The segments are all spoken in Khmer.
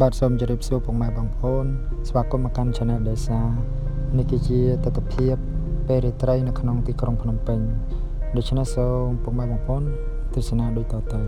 បាទសូមជម្រាបសួរពុកម៉ែបងប្អូនស្វាគមន៍មកកាន់ Channel ដេសានេះគឺជាទស្សនវិជ្ជាពេលរាត្រីនៅក្នុងទីក្រុងភ្នំពេញដូច្នេះសូមពុកម៉ែបងប្អូនទស្សនាដូចតទៅ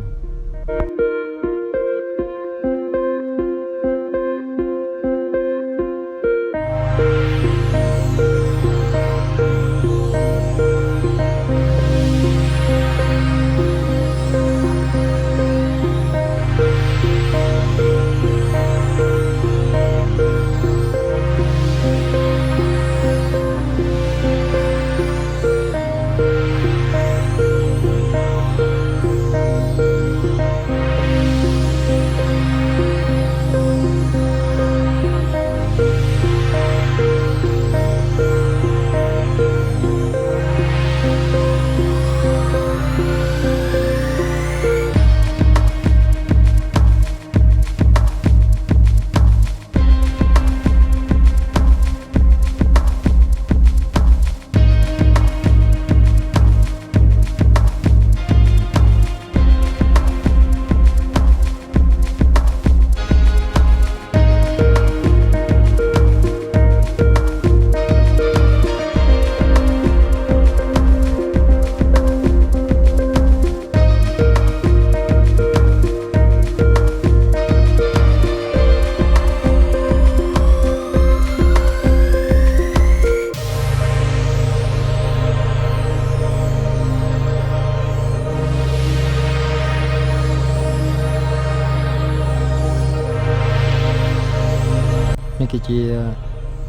នេះគឺជា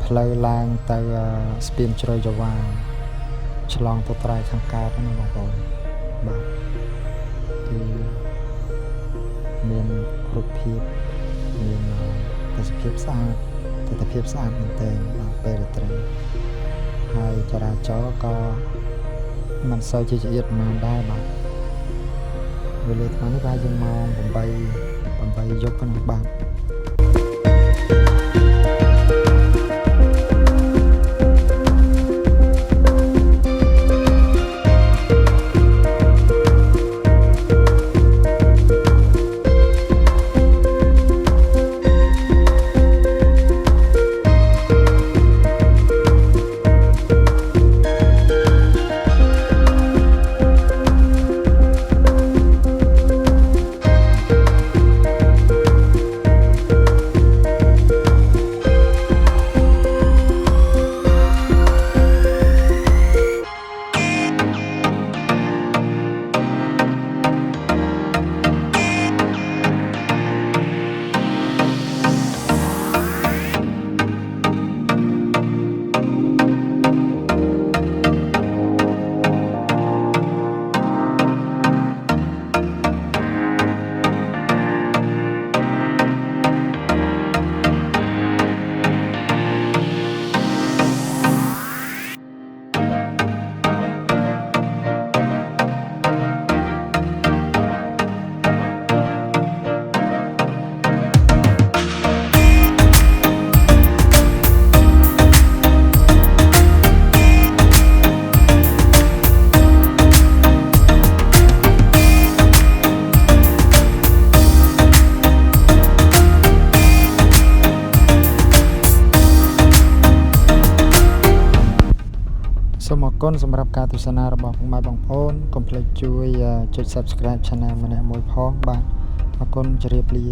ផ្លូវឡើងទៅស្ពានជ្រោយចវាឆ្លងទៅត្រៃខាងកើតណាបងប្អូនបាទគឺមានរូបភាពមានទស្សនភាពស្អាតមែនទែនបាទពេលរាត្រីហើយចរាចរណ៍ក៏មិនសូវជាចៀតប៉ុន្មានដែរបាទវេលាថ្ងៃនេះប្រហែលជាម៉ោង8យប់ហ្នឹងបាទសូមអរគុណសម្រាប់ការទស្សនារបស់ពុកម៉ែបងប្អូនកុំភ្លេចជួយចុច Subscribe Channel ម្នាក់មួយផងបាទអរគុណជម្រាបលា